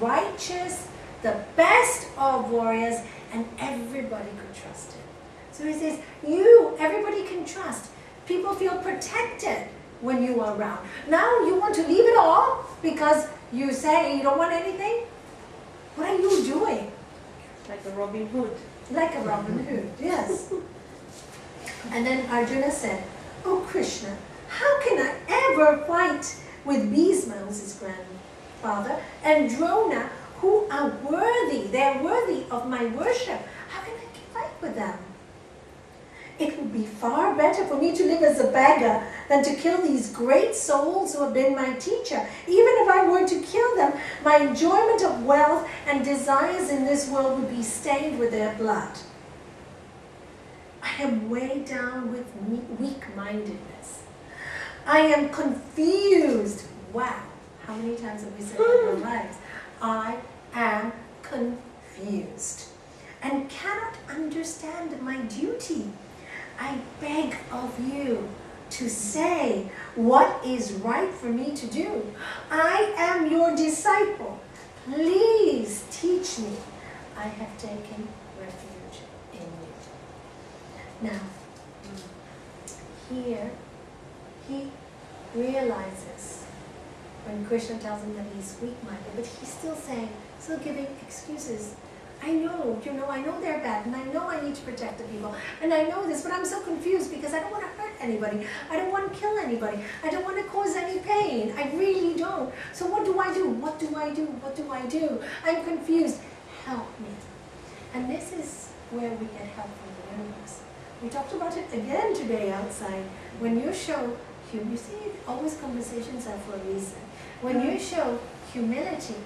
righteous, the best of warriors, and everybody could trust him. So he says, everybody can trust. People feel protected when you are around. Now you want to leave it all because you say you don't want anything? What are you doing? Like a Robin Hood. Like a Robin Hood, yes. And then Arjuna said, "Oh Krishna, how can I ever fight with Bhisma, who's his grandfather, and Drona, who are worthy, they're worthy of my worship. How can I fight with them? It would be far better for me to live as a beggar than to kill these great souls who have been my teacher. Even if I were to kill them, my enjoyment of wealth and desires in this world would be stained with their blood. I am weighed down with weak-mindedness. I am confused." Wow, how many times have we said that in our lives? I am confused and cannot understand my duty. I beg of you to say what is right for me to do. I am your disciple. Please teach me. I have taken refuge in you. Now, here he realizes when Krishna tells him that he's weak-minded, but he's still saying, still giving excuses. I know they're bad, and I know I need to protect the people, and I know this, but I'm so confused because I don't want to hurt anybody. I don't want to kill anybody. I don't want to cause any pain. I really don't. So what do I do? What do I do? What do I do? I'm confused. Help me. And this is where we get help from the universe. We talked about it again today outside. When you show humility, you see, always conversations are for a reason. When you show humility,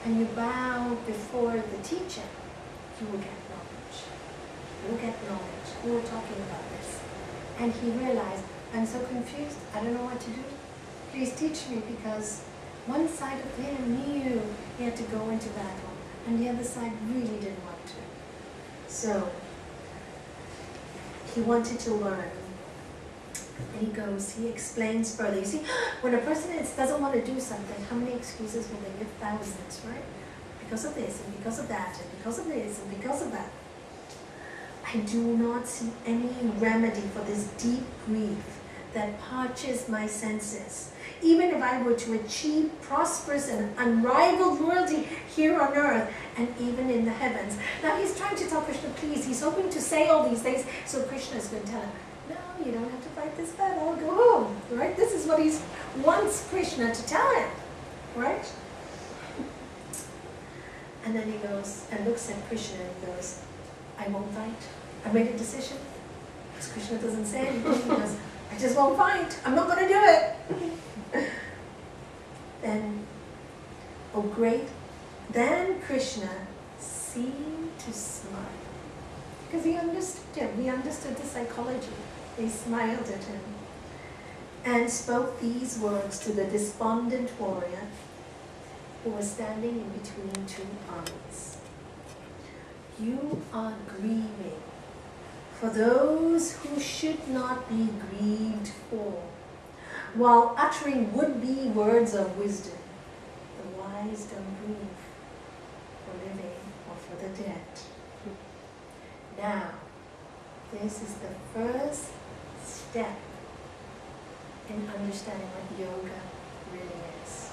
and you bow before the teacher, you will get knowledge. You will get knowledge. We were talking about this. And he realized, I'm so confused, I don't know what to do. Please teach me, because one side of him knew he had to go into battle, and the other side really didn't want to. So, he wanted to learn. And he explains further. You see, when a person doesn't want to do something, how many excuses will they give? Thousands, right? Because of this, and because of that, and because of this, and because of that. I do not see any remedy for this deep grief that parches my senses. Even if I were to achieve prosperous and unrivaled royalty here on earth, and even in the heavens. Now he's trying to tell Krishna, please, he's hoping to say all these things, so Krishna is going to tell him, no, you don't have to fight this battle, go home, right? This is what he wants Krishna to tell him, right? And then he goes and looks at Krishna and goes, I won't fight. I made a decision. Because Krishna doesn't say anything. He goes, I just won't fight. I'm not going to do it. Then, oh great, then Krishna seemed to smile. Because he understood him. He understood the psychology. He smiled at him and spoke these words to the despondent warrior who was standing in between two armies. You are grieving for those who should not be grieved for, while uttering would-be words of wisdom. The wise don't grieve for living or for the dead. Now, this is the first step in understanding what yoga really is.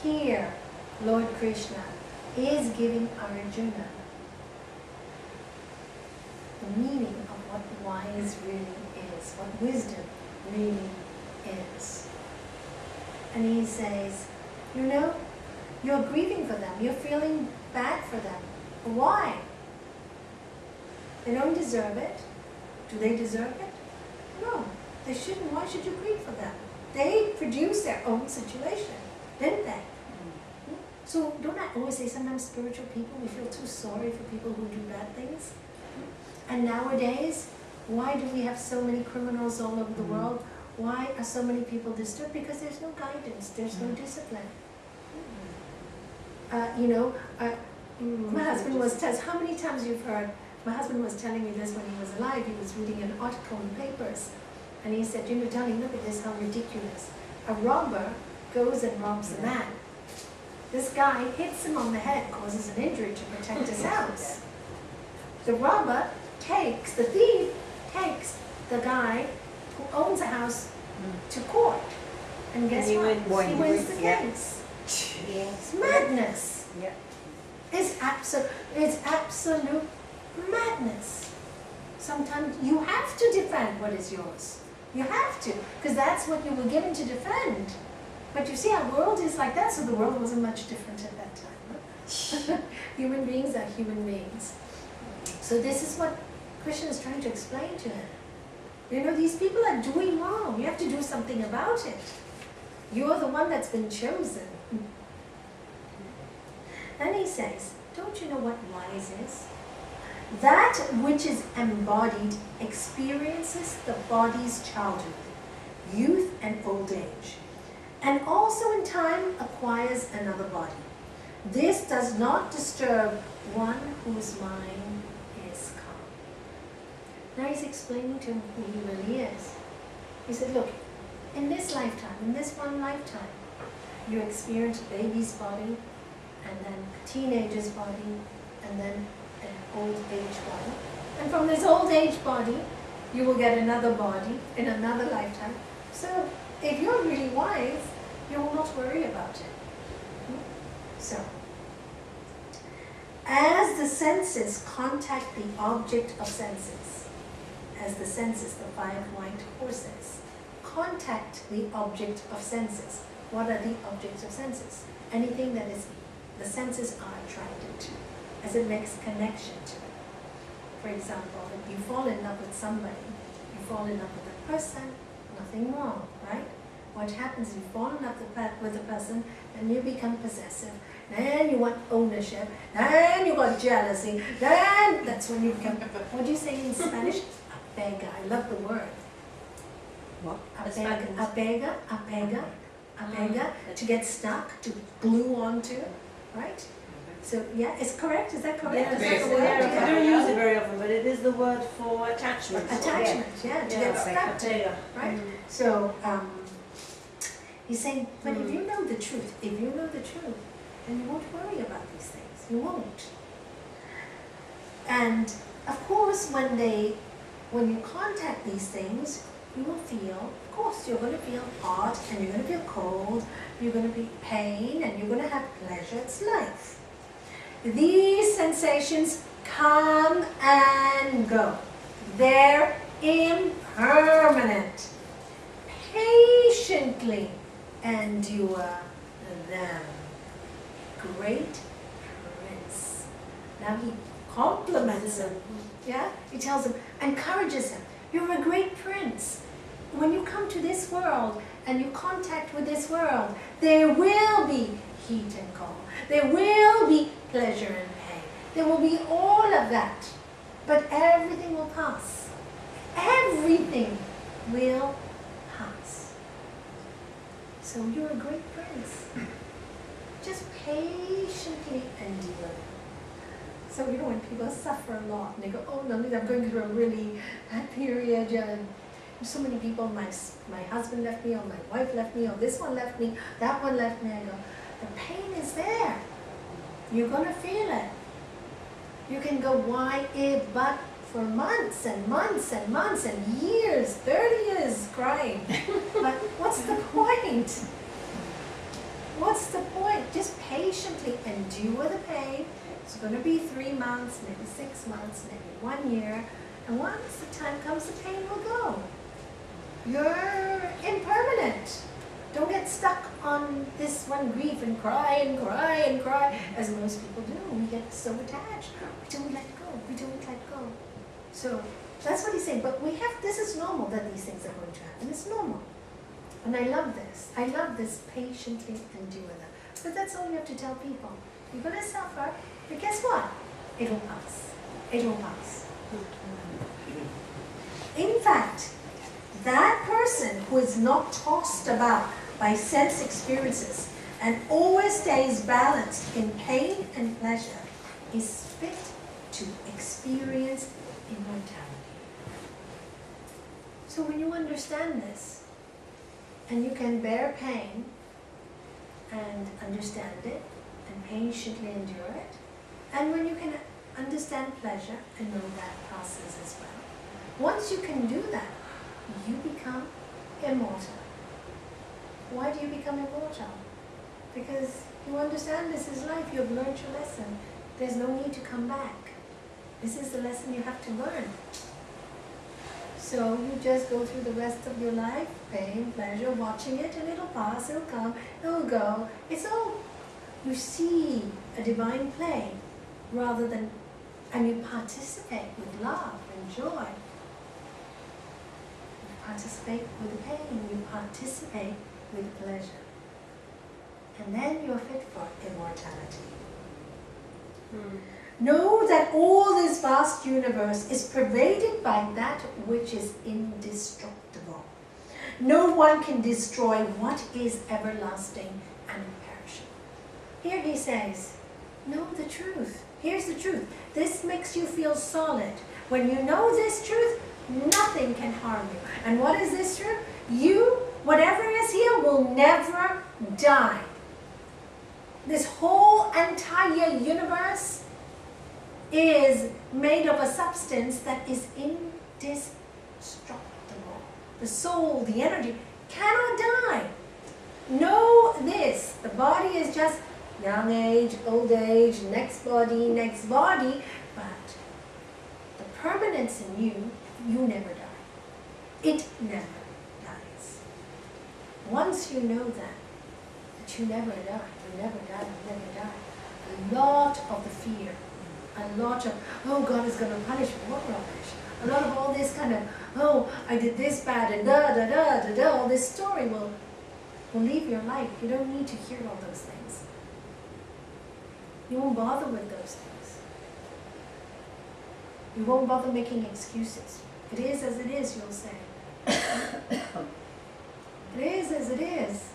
Here, Lord Krishna is giving Arjuna the meaning of what wise really is, what wisdom really is. And he says, you know, you're grieving for them, you're feeling bad for them. Why? They don't deserve it. Do they deserve it? No, they shouldn't. Why should you grieve for them? They produced their own situation, didn't they? So don't I always say sometimes spiritual people, we feel too sorry for people who do bad things? And nowadays, why do we have so many criminals all over the world? Why are so many people disturbed? Because there's no guidance, there's no discipline. My husband was telling, how many times you've heard, my husband was telling me this when he was alive. He was reading an article in papers, and he said, you know, darling, look at this, how ridiculous. A robber goes and robs a man. This guy hits him on the head, causes an injury to protect his house. The robber takes, the thief takes the guy who owns a house to court. And guess he what? wins. He wins the Yeah. case. Yes. It's madness. Yeah. It's absolute madness. Sometimes you have to defend what is yours. You have to, because that's what you were given to defend. But you see, our world is like that, so the world wasn't much different at that time. Huh? Human beings are human beings. So this is what Krishna is trying to explain to him. You know, these people are doing wrong. You have to do something about it. You're the one that's been chosen. Then he says, don't you know what wise is? That which is embodied experiences the body's childhood, youth and old age, and also in time acquires another body. This does not disturb one whose mind is calm. Now he's explaining to him who he really is. He said, look, in this lifetime, in this one lifetime, you experience a baby's body, and then a teenager's body, and then an old age body. And from this old age body, you will get another body in another lifetime. So if you're really wise, you will not worry about it. So, as the senses contact the object of senses, as the senses, the 5 white horses, contact the object of senses. What are the objects of senses? Anything that is the senses are attracted to, as it makes connection to it. For example, if you fall in love with somebody, you fall in love with a person, nothing wrong, right? What happens is you fall in love with a person and you become possessive, then you want ownership, then you got jealousy, then that's when you become, what do you say in Spanish? Apega. I love the word. What? Apega, to get stuck, to glue onto, right? So yeah, it's correct. Is that correct? Yeah, Is that the word? I don't use it very often, but it is the word for attachment. Attachment, yeah, to get stuck to, Yeah. right? So he's saying, but if you know the truth, then you won't worry about these things. You won't. And of course, when you contact these things, you will feel, of course, you're going to feel hot and you're going to feel cold, you're going to be pain and you're going to have pleasure. It's life. These sensations come and go. They're impermanent. Patiently endure them. Great Prince. Now he compliments him. Yeah? He tells him, encourages him. You're a great prince. When you come to this world and you contact with this world, there will be heat and cold. There will be pleasure and pain. There will be all of that. But everything will pass. Everything will pass. So you're a great prince. Just patiently endure. So you know when people suffer a lot and they go, oh no, I'm going through a really bad period. So many people, my husband left me, or my wife left me, or this one left me, that one left me. I go, the pain is there. You're going to feel it. You can go, why, if, but, for months and months and months and years, 30 years crying. But what's the point? What's the point? Just patiently endure the pain. It's going to be 3 months, maybe 6 months, maybe 1 year. And once the time comes, the pain will go. You're impermanent. Don't get stuck on this one grief and cry and cry and cry, as most people do. We get so attached. We don't let go. We don't let go. So that's what he's saying. But this is normal that these things are going to happen. It's normal. And I love this. I love this patiently endure them. But that's all you have to tell people. You're going to suffer, but guess what? It'll pass. It'll pass. In fact, that person who is not tossed about by sense experiences and always stays balanced in pain and pleasure is fit to experience immortality. So when you understand this, and you can bear pain and understand it, patiently endure it. And when you can understand pleasure and know that passes as well, once you can do that, you become immortal. Why do you become immortal? Because you understand this is life, you have learned your lesson. There's no need to come back. This is the lesson you have to learn. So you just go through the rest of your life, pain, pleasure, watching it, and it'll pass, it'll come, it'll go. It's all, you see a divine play rather than, and you participate with love and joy. You participate with the pain, you participate with pleasure. And then you're fit for immortality. Know that all this vast universe is pervaded by that which is indestructible. No one can destroy what is everlasting and imperishable. Here he says, know the truth. Here's the truth. This makes you feel solid. When you know this truth, nothing can harm you. And what is this truth? You, whatever is here, will never die. This whole entire universe is made of a substance that is indestructible. The soul, the energy, cannot die. Know this. The body is just young age, old age, next body, but the permanence in you, you never die. It never dies. Once you know that you never die, you never die, you never die, a lot of the fear, a lot of, oh, God is going to punish me, what rubbish? A lot of all this kind of, oh, I did this bad, and all this story will leave your life. You don't need to hear all those things. You won't bother with those things. You won't bother making excuses. It is as it is, you'll say. It is as it is.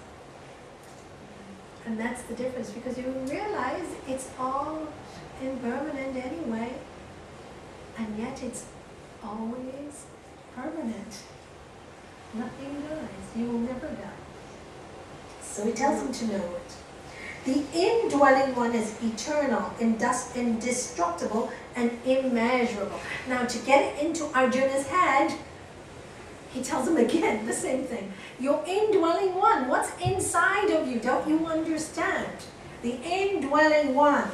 And that's the difference, because you realize it's all impermanent anyway, and yet it's always permanent. Nothing dies. You will never die. So he tells him to know it. The indwelling one is eternal, indestructible, and immeasurable. Now, to get it into Arjuna's head, he tells him again the same thing. Your indwelling one, what's inside of you? Don't you understand? The indwelling one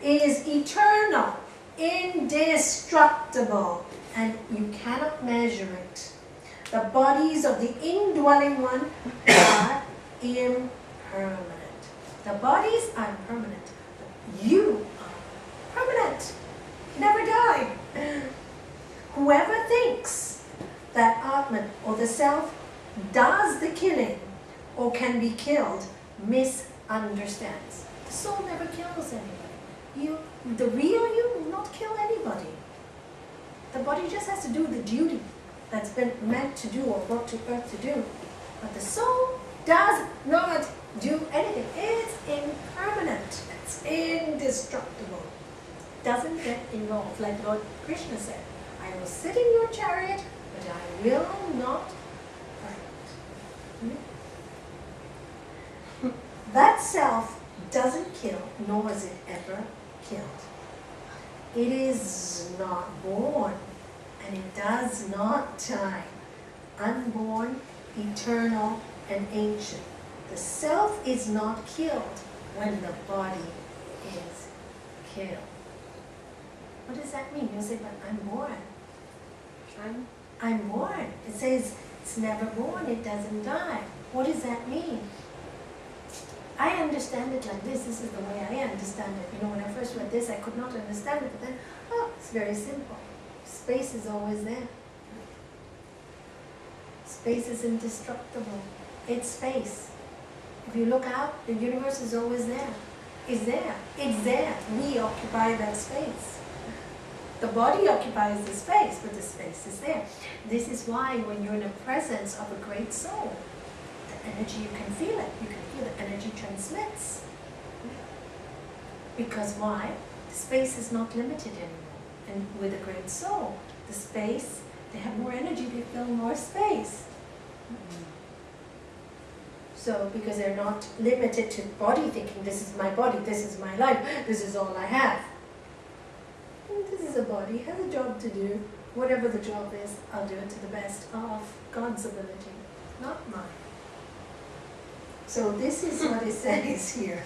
is eternal, indestructible, and you cannot measure it. The bodies of the indwelling one are impermanent. The bodies are permanent. You are permanent. You never die. Whoever thinks that Atman or the self does the killing or can be killed misunderstands. The soul never kills anybody. The real you will not kill anybody. The body just has to do the duty that's been meant to do or brought to earth to do. But the soul does not do anything. It's impermanent. It's indestructible. Doesn't get involved. Like Lord Krishna said, I will sit in your chariot, but I will not fight. That self doesn't kill, nor is it ever killed. It is not born, and it does not die. Unborn, eternal, and ancient. The self is not killed when the body is killed. What does that mean? You say, but I'm born. I'm born. It says it's never born, it doesn't die. What does that mean? I understand it like this. This is the way I understand it. You know, when I first read this, I could not understand it, but then, oh, it's very simple. Space is always there. Space is indestructible. It's space. If you look out, the universe is always there. It's there. It's there. We occupy that space. The body occupies the space, but the space is there. This is why when you're in the presence of a great soul, the energy, you can feel it. You can feel the energy transmits. Because why? The space is not limited anymore. And with a great soul, the space, they have more energy, they fill more space. So, because they're not limited to body thinking, this is my body, this is my life, this is all I have. And this is a body, has a job to do. Whatever the job is, I'll do it to the best of God's ability, not mine. So this is what it says here.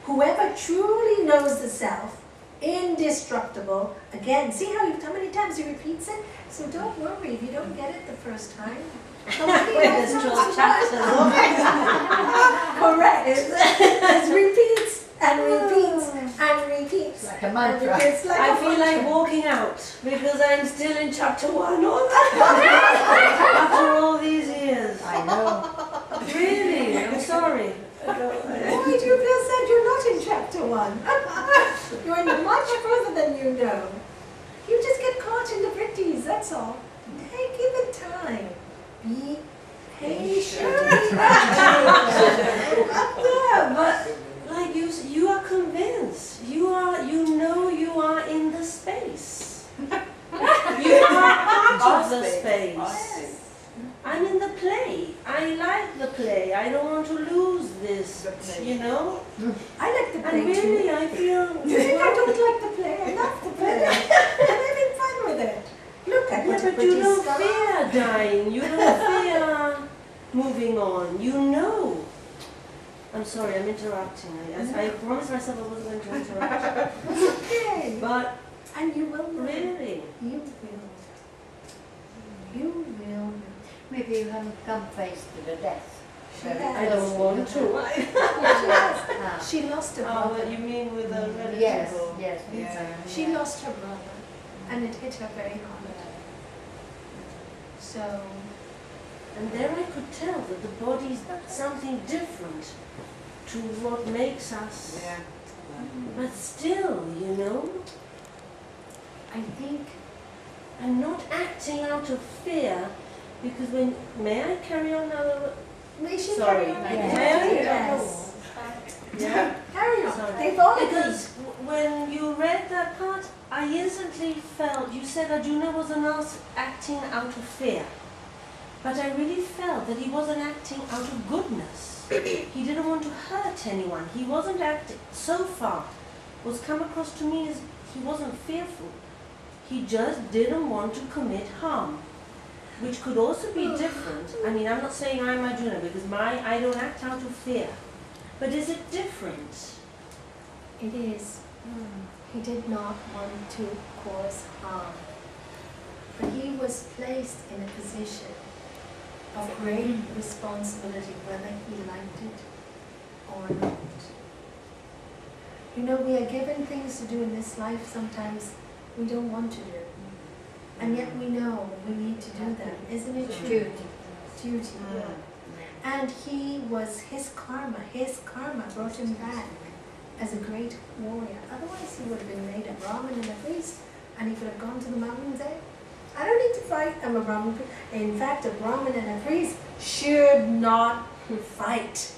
Whoever truly knows the self, indestructible, again, see how many times he repeats it? So don't worry if you don't get it the first time. There's 12 chapters. Correct. It repeats and repeats and repeats. Like a mantra. And it's like I a feel mantra. like walking out because I'm still in chapter 1 all that after all these years. I know. Really, I'm sorry. Why do you feel sad you're not in chapter 1? You're much further than you know. You just get caught in the pretties, that's all. Hey, give it time. Be patient. Yeah, but like you are convinced. You know you are in the space. You are part of the space. I'm in the play. I like the play. I don't want to lose this, you know? I like the play And too. really, I feel... You think I don't like the play? I love the play. I'm having fun with it. Look at Yeah, what a but pretty you don't sky. fear dying. You don't fear moving on. You know. I'm sorry, I'm interrupting. I promised myself I wasn't going to interrupt. Okay. But And you will know. really, You will. You will. Maybe you haven't come face to the death. She Very has. I don't want to. Ah, She lost her Oh, brother. you mean with a relative? yes, or- yes. She lost her brother, and it hit her very hard. So, And there I could tell that the body's something different to what makes us. Yeah. But still, you know, I think I'm not acting out of fear because when may I carry on now? we should Sorry. carry on. Yeah. Yes. Yeah. Carry on. Sorry. They've all Because when you read that part, I instantly felt, you said Arjuna wasn't acting out of fear. But I really felt that he wasn't acting out of goodness. He didn't want to hurt anyone. He wasn't acting, so far, what's come across to me is he wasn't fearful. He just didn't want to commit harm, which could also be different. I mean, I'm not saying I'm Arjuna because I don't act out of fear. But is it different? It is. He did not want to cause harm. But he was placed in a position of great responsibility, whether he liked it or not. You know, we are given things to do in this life sometimes we don't want to do. And yet we know we need to do them. Isn't it true? Duty. And his karma brought him back as a great warrior. Otherwise he would have been made a Brahmin and a priest, and he could have gone to the mountains there. I don't need to fight, I'm a Brahmin. In fact, a Brahmin and a priest should not fight.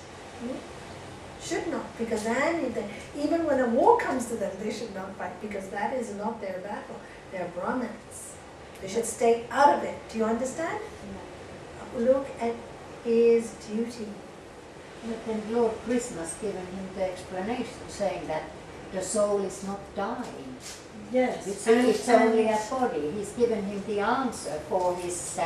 Should not, because then even when a war comes to them, they should not fight, because that is not their battle. They're Brahmins. They should stay out of it. Do you understand? Look at his duty. But then Lord Krishna's given him the explanation, saying that the soul is not dying. Yes. It's only a body. He's given him the answer for his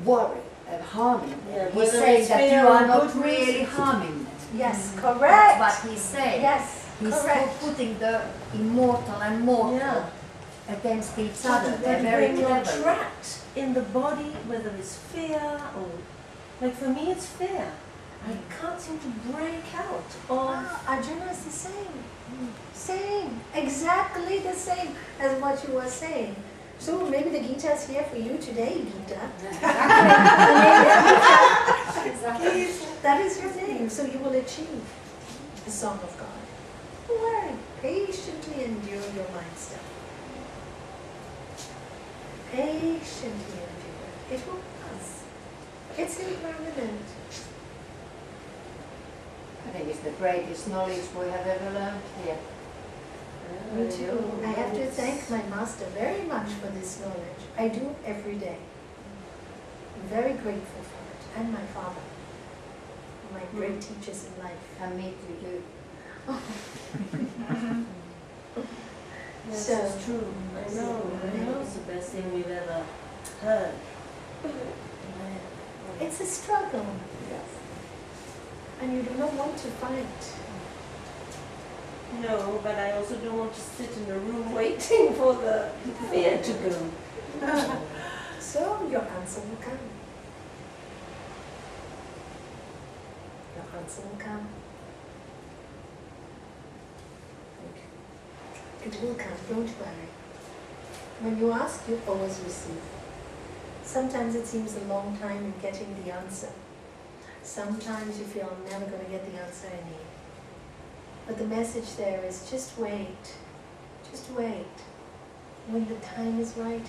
worry of harming them. Yeah, He's whether saying it's that fear you or are not goodness. really harming them. Yes, correct. But he's saying Yes, he's correct. putting the immortal and mortal Yeah. against each other. But They're very when you're clever. trapped in the body, whether it's fear or, like for me it's fear. I can't seem to break out of, Arjuna is the same. Same. Exactly the same as what you were saying. So maybe the Gita is here for you today, Gita. That is your name, so you will achieve the song of God. Don't worry. Patiently endure your mind stuff. Patiently endure. It will pass. It's impermanent. I think it's the greatest knowledge we have ever learned here. Me too. I have to thank my master very much for this knowledge. I do every day. I'm very grateful for it. and my father, my great teachers in life. And me too. Yes, So- it's true. I know it's the best thing we've ever heard. It's a struggle, and you do not want to fight. No, but I also don't want to sit in a room waiting for the fear to go. So your answer will come. Your answer will come. It will come, don't worry. When you ask, you always receive. Sometimes it seems a long time in getting the answer. Sometimes you feel I'm never going to get the answer I need. But the message there is just wait. Just wait. When the time is right,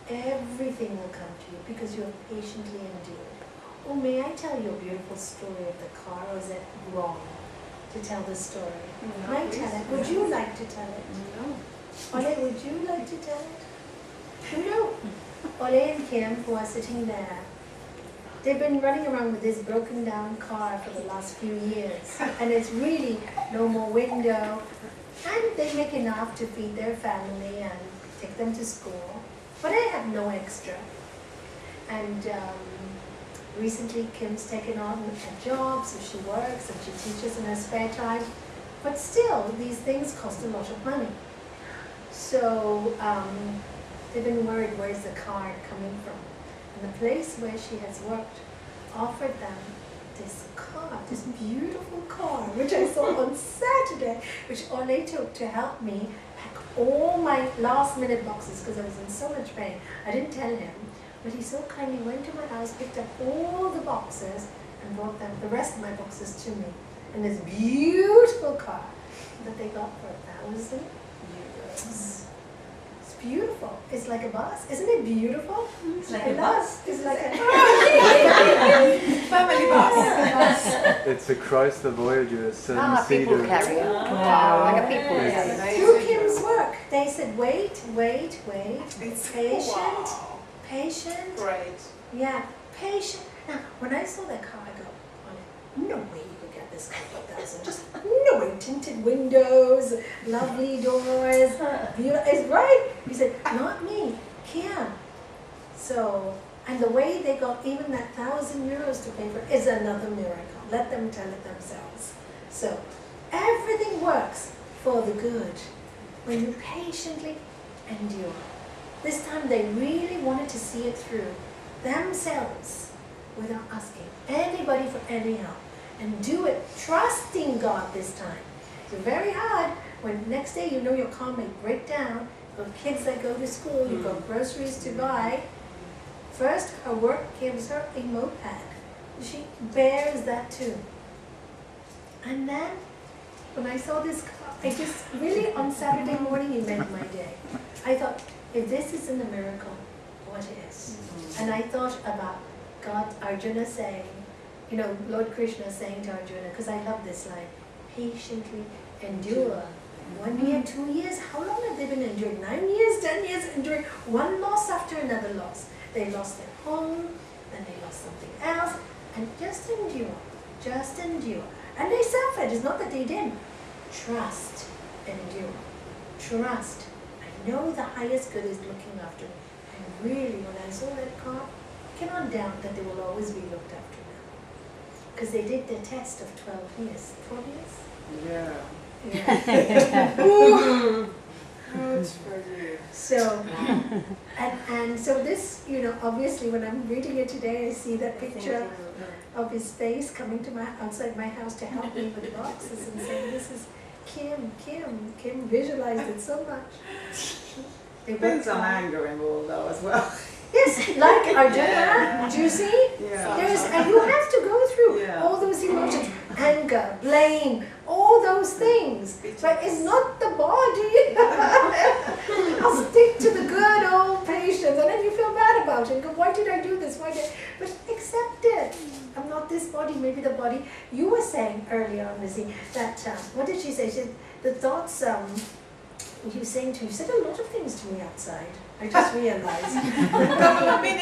everything will come to you because you have patiently endured. Oh, may I tell you a beautiful story of the car, or is it wrong to tell the story? No, Can I tell it? Would you like to tell it? No. Ole, would you like to tell it? No. Ole and Kim, who are sitting there, they've been running around with this broken down car for the last few years. And it's really no more window. And they make enough to feed their family and take them to school. But I have no extra. And recently Kim's taken on a job, so she works and she teaches in her spare time. But still, these things cost a lot of money. So they've been worried, where's the car coming from? And the place where she has worked offered them this car, this beautiful car, which I saw on Saturday, which Ole took to help me pack all my last minute boxes because I was in so much pain. I didn't tell him, but he so kindly went to my house, picked up all the boxes and brought them, the rest of my boxes to me. And this beautiful car that they got for €1,000. It's beautiful. It's like a bus. Isn't it beautiful? It's like a bus. It's like a Family bus. It's a Chrysler Voyager, Ah, people seven-seater. carrier. Wow. Like a people Yes. carrier. through Kim's work. They said, wait, It's patient, wow. patient. Great. Yeah, patient. Now, when I saw that car, I go, no way you could get this car for $1,000. Just no way, tinted windows, lovely doors, beautiful. It's right. He said, not me, Kim. So, and the way they got even that €1,000 to pay for it is another miracle. Let them tell it themselves. So, everything works for the good when you patiently endure. This time they really wanted to see it through themselves without asking anybody for any help, and do it trusting God this time. It's very hard when next day you know your car may break down, you've got kids that go to school, you've got groceries to buy. First, her work gives her a moped. She bears that too. And then, when I saw this car, I just really, on Saturday morning, it made my day. I thought, if this isn't a miracle, what is? And I thought about God, Arjuna saying, you know, Lord Krishna saying to Arjuna, because I love this line, patiently endure. 1 year, 2 years, how long have they been enduring? 9 years, 10 years, enduring one loss after another loss. They lost their home, then they lost something else, and just endure, just endure. And they suffered, it's not that they didn't. Trust, endure, trust. I know the highest good is looking after me. And really, when I saw that car, I cannot doubt that they will always be looked after now. Because they did the test of 12 years. 12 years? Yeah. Yeah. Good for you. So, and so this, you know, obviously when I'm reading it today, I see that picture of his face coming to outside my house to help me with the boxes and saying, this is Kim visualized it so much. They There's worked some hard. anger involved though as well. Yes, like Arjuna, Yeah. do you see? Yeah. And you have to go through Yeah. all those emotions, anger, blame, all those things. But it's not the body. I'll stick to the good old patience, and then you feel bad about it. And go, why did I do this? But accept it. I'm not this body, maybe the body. You were saying earlier on, Lizzie, that, what did she say? She said, the thoughts, you said a lot of things to me outside. I just realized. I mean,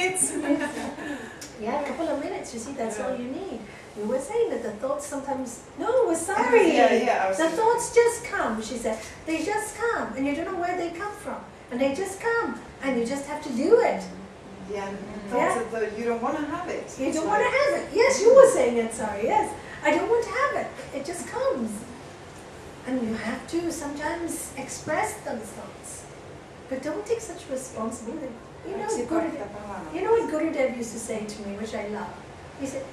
Yeah. A couple of minutes, you see, that's all you need. You were saying that the thoughts sometimes, no, we're sorry. Yeah, The thoughts just come, she said. They just come, and you don't know where they come from. And they just come, and you just have to do it. Yeah, thoughts of the, you don't want to have it. You don't want to have it. Yes, you were saying it, sorry, yes. I don't want to have it. It just comes. And you have to sometimes express those thoughts. But don't take such responsibility. You know what Gurudev used to say to me, which I love? He said,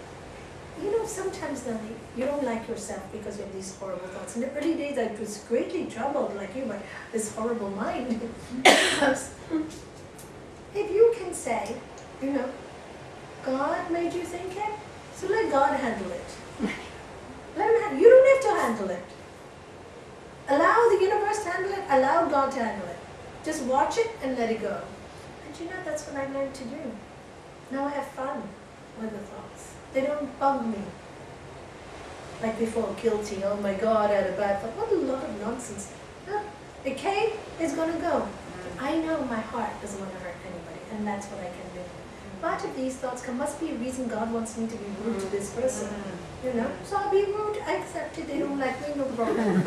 you know, sometimes, Nalanie, you don't like yourself because you have these horrible thoughts. In the early days, I was greatly troubled, like you, by this horrible mind. Because if you can say, you know, God made you think it, so let God handle it. Let him handle it. You don't have to handle it. Allow the universe to handle it, allow God to handle it. Just watch it and let it go. And you know, that's what I learned to do. Now I have fun with the thoughts. They don't bug me. Like before, guilty, oh my God, I had a bad thought. What a lot of nonsense. No, it came, it's going to go. I know my heart doesn't want to hurt anybody, and that's what I can do. But if these thoughts come, must be a reason God wants me to be rude to this person. You know, so I'll be rude, I accept it, they don't like me, no problem. No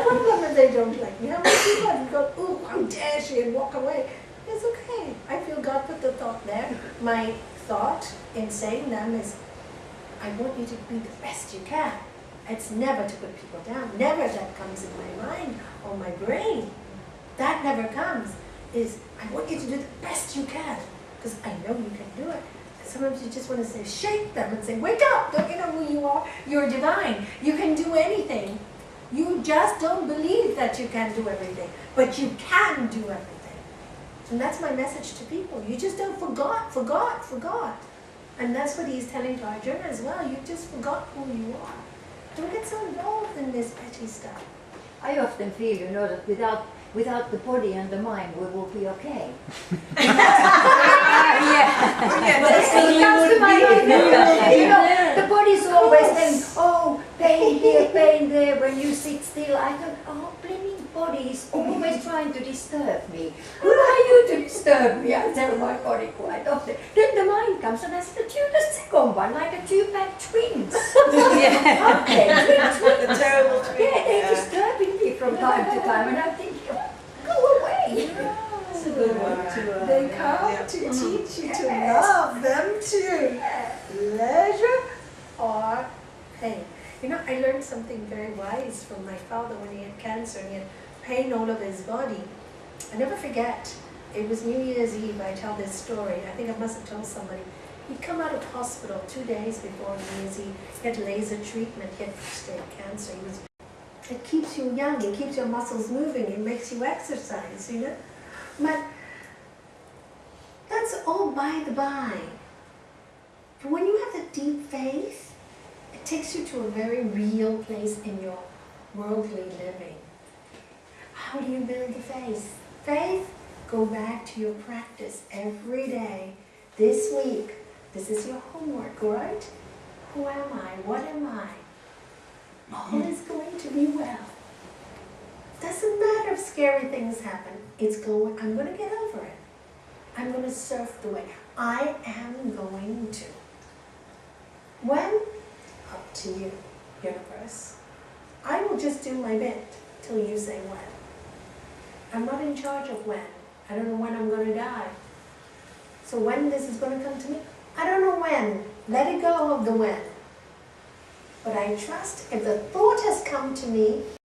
problem if they don't like me. How many people have go, ooh, how dare she, and walk away? It's okay. I feel God put the thought there. My thought in saying them is, I want you to be the best you can. It's never to put people down. Never that comes in my mind or my brain. That never comes. Is, I want you to do the best you can, because I know you can do it. Sometimes you just want to say, shake them and say, wake up, don't you know who you are? You're divine. You can do anything. You just don't believe that you can do everything, but you can do everything. And that's my message to people. You just don't forgot. And that's what he's telling to Arjuna as well. You just forgot who you are. Don't get so involved in this petty stuff. I often feel, you know, that without the body and the mind, we will be okay. But still you would You know, the body's always saying, oh, pain here, pain there. When you sit still, I thought, oh, blaming body is always trying to disturb me. Who are you to disturb me? I tell my body quite often. Then the mind comes and I said, you're the second one, like the two bad twins. The terrible twins. Yeah, they're disturbing me from time to time, and I'm thinking, go away. That's a good one to They come to teach you to love them too. Pleasure or pain. You know, I learned something very wise from my father when he had cancer and he had pain all over his body. I never forget, it was New Year's Eve, I tell this story. I think I must have told somebody. He'd come out of hospital 2 days before New Year's Eve. He had laser treatment, he had prostate cancer. It keeps you young, it keeps your muscles moving, it makes you exercise, you know. But that's all by the by. But when you have the deep faith, it takes you to a very real place in your worldly living. How do you build the faith? Faith, go back to your practice every day. This week, this is your homework, right? Who am I? What am I? All is going to be well. Doesn't matter if scary things happen. I'm going to get over it. I'm going to surf the wave. I am going to. When? Up to you, universe. I will just do my bit till you say when. I'm not in charge of when. I don't know when I'm going to die. So when this is going to come to me, I don't know when. Let it go of the when. But I trust if the thought has come to me,